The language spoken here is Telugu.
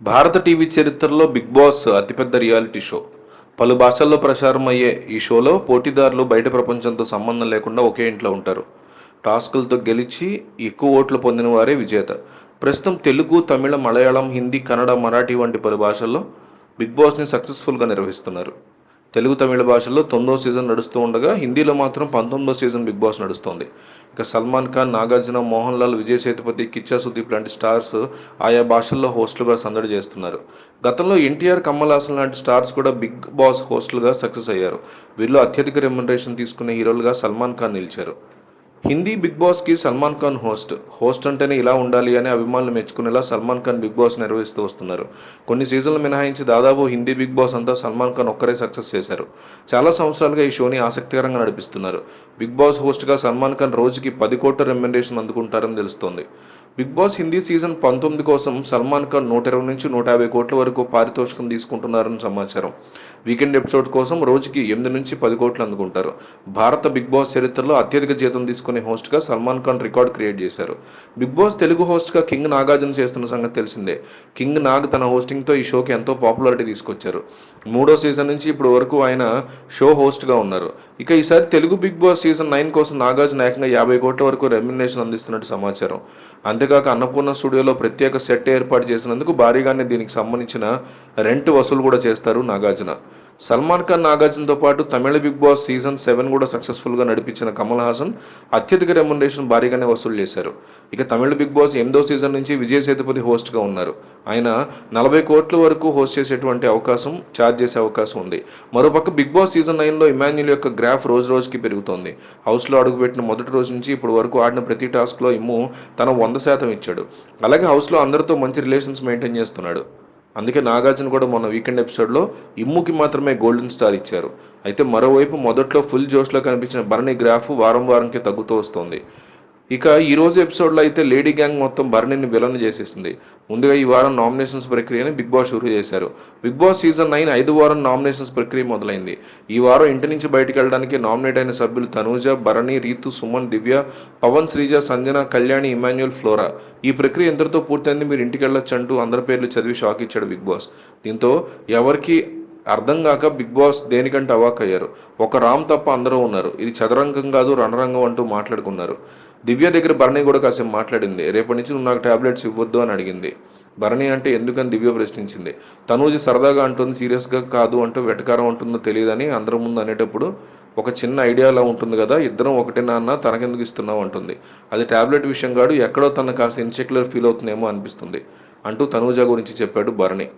భారత టీవీ చరిత్రలో బిగ్ బాస్ అతిపెద్ద రియాలిటీ షో. పలు భాషల్లో ప్రసారం అయ్యే ఈ షోలో పోటీదారులు బయట ప్రపంచంతో సంబంధం లేకుండా ఒకే ఇంట్లో ఉంటారు. టాస్కులతో గెలిచి ఎక్కువ ఓట్లు పొందిన వారే విజేత. ప్రస్తుతం తెలుగు, తమిళ, మలయాళం, హిందీ, కన్నడ, మరాఠీ వంటి పలు భాషల్లో బిగ్ బాస్ని సక్సెస్ఫుల్గా నిర్వహిస్తున్నారు. తెలుగు, తమిళ భాషల్లో 9వ సీజన్ నడుస్తూ ఉండగా హిందీలో మాత్రం 19వ సీజన్ బిగ్ బాస్ నడుస్తోంది. ఇక సల్మాన్ ఖాన్, నాగార్జున, మోహన్ లాల్, విజయ్ సేతుపతి, కిచ్చా సుదీప్ లాంటి స్టార్స్ ఆయా భాషల్లో హోస్టులుగా సందడి చేస్తున్నారు. గతంలో ఎన్టీఆర్, కమల్ హాసన్ లాంటి స్టార్స్ కూడా బిగ్ బాస్ హోస్టులుగా సక్సెస్ అయ్యారు. వీళ్ళు అత్యధిక రెమ్యునరేషన్ తీసుకునే హీరోలుగా సల్మాన్ ఖాన్ నిలిచారు. హిందీ బిగ్ బాస్కి సల్మాన్ ఖాన్ హోస్ట్ అంటేనే ఇలా ఉండాలి అని అభిమానులు మెచ్చుకునేలా సల్మాన్ ఖాన్ బిగ్ బాస్ నిర్వహిస్తూ వస్తున్నారు. కొన్ని సీజన్లు మినహాయించి దాదాపు హిందీ బిగ్ బాస్ అంతా సల్మాన్ ఖాన్ ఒక్కరే సక్సెస్ చేశారు. చాలా సంవత్సరాలుగా ఈ షోని ఆసక్తికరంగా నడిపిస్తున్నారు. బిగ్ బాస్ హోస్ట్గా సల్మాన్ ఖాన్ రోజుకి 10 కోట్ల రెమ్యునరేషన్ అందుకుంటారని తెలుస్తోంది. బిగ్ బాస్ హిందీ సీజన్ 19 కోసం సల్మాన్ ఖాన్ 120 నుంచి 150 కోట్ల వరకు పారితోషికం తీసుకుంటున్నారని సమాచారం. వీకెండ్ ఎపిసోడ్ కోసం రోజుకి 8 నుంచి 10 కోట్లు అందుకుంటారు. భారత బిగ్ బాస్ చరిత్రలో అత్యధిక జీతం తీసుకునే హోస్ట్గా సల్మాన్ ఖాన్ రికార్డ్ క్రియేట్ చేశారు. బిగ్ బాస్ తెలుగు హోస్ట్గా కింగ్ నాగార్జున చేస్తున్న సంగతి తెలిసిందే. కింగ్ నాగ్ తన హోస్టింగ్తో ఈ షోకి ఎంతో పాపులారిటీ తీసుకొచ్చారు. 3వ సీజన్ నుంచి ఇప్పుడు వరకు ఆయన షో హోస్ట్గా ఉన్నారు. ఇక ఈసారి తెలుగు బిగ్ బాస్ సీజన్ 9 కోసం నాగార్జున ఏకంగా 50 కోట్ల వరకు రెమ్యునరేషన్ అందిస్తున్నట్టు సమాచారం. అంతేకాక అన్నపూర్ణ స్టూడియోలో ప్రత్యేక సెట్ ఏర్పాటు చేసినందుకు భారీగానే దీనికి సంబంధించిన రెంట్ వసూలు కూడా చేస్తారు నాగార్జున. సల్మాన్ ఖాన్, నాగార్జునతో పాటు తమిళ బిగ్ బాస్ సీజన్ 7 కూడా సక్సెస్ఫుల్గా నడిపించిన కమల్ హాసన్ అత్యధిక రెమ్యునరేషన్ భారీగానే వసూలు చేశారు. ఇక తమిళ బిగ్ బాస్ 8వ సీజన్ నుంచి విజయ్ సేతుపతి హోస్ట్గా ఉన్నారు. ఆయన 40 కోట్ల వరకు హోస్ట్ చేసేటువంటి ఛార్జ్ చేసే అవకాశం ఉంది. మరోపక్క బిగ్ బాస్ సీజన్ 9లో ఇమాన్యుల్ యొక్క గ్రాఫ్ రోజు రోజుకి పెరుగుతోంది. హౌస్లో అడుగుపెట్టిన మొదటి రోజు నుంచి ఇప్పటి వరకు ఆడిన ప్రతి టాస్క్లో ఇమ్ము తన 100% ఇచ్చాడు. అలాగే హౌస్లో అందరితో మంచి రిలేషన్స్ మెయింటైన్ చేస్తున్నాడు. అందుకే నాగార్జున కూడా మొన్న వీకెండ్ ఎపిసోడ్లో ఇమ్ముకి మాత్రమే గోల్డెన్ స్టార్ ఇచ్చారు. అయితే మరోవైపు మొదట్లో ఫుల్ జోష్లో కనిపించిన భరణి గ్రాఫ్ వారం వారంకి తగ్గుతూ వస్తోంది. ఇక ఈ రోజు ఎపిసోడ్లో అయితే లేడీ గ్యాంగ్ మొత్తం భరణిని విలన్ చేసేసింది. ముందుగా ఈ వారం నామినేషన్స్ ప్రక్రియని బిగ్ బాస్ షురూ చేశారు. బిగ్ బాస్ సీజన్ 9 5వ వారం నామినేషన్స్ ప్రక్రియ మొదలైంది. ఈ వారం ఇంటి నుంచి బయటకు వెళ్ళడానికి నామినేట్ అయిన సభ్యులు తనూజ, భరణి, రీతు, సుమన్, దివ్య, పవన్, శ్రీజ, సంజన, కళ్యాణి, ఇమాన్యుల్, ఫ్లోరా. ఈ ప్రక్రియ ఎంతటితో పూర్తయింది, మీరు ఇంటికి వెళ్ళొచ్చు అంటూ అందరి పేర్లు చదివి షాక్ ఇచ్చాడు బిగ్ బాస్. దీంతో ఎవరికి అర్థం కాక బిగ్ బాస్ దేనికంటే అవాక్ అయ్యారు. ఒక రామ్ తప్ప అందరూ ఉన్నారు. ఇది చదరంగం కాదు రణరంగం అంటూ మాట్లాడుకున్నారు. దివ్య దగ్గర భరణి కూడా కాసేపు మాట్లాడింది. రేపటి నుంచి నువ్వు నాకు టాబ్లెట్స్ ఇవ్వద్దు అని అడిగింది. భరణి అంటే ఎందుకని దివ్య ప్రశ్నించింది. తనూజి సరదాగా అంటుంది, సీరియస్గా కాదు అంటూ వెటకారం ఉంటుందో తెలియదని అందరి ముందు అనేటప్పుడు ఒక చిన్న ఐడియాలా ఉంటుంది కదా, ఇద్దరం ఒకటే నాన్న తనకెందుకు ఇస్తున్నావు అంటుంది. అది టాబ్లెట్ విషయం కాదు, ఎక్కడో తన కాస్త ఇన్సెక్యులర్ ఫీల్ అవుతుందేమో అనిపిస్తుంది అంటూ తనూజ గురించి చెప్పాడు భరణి.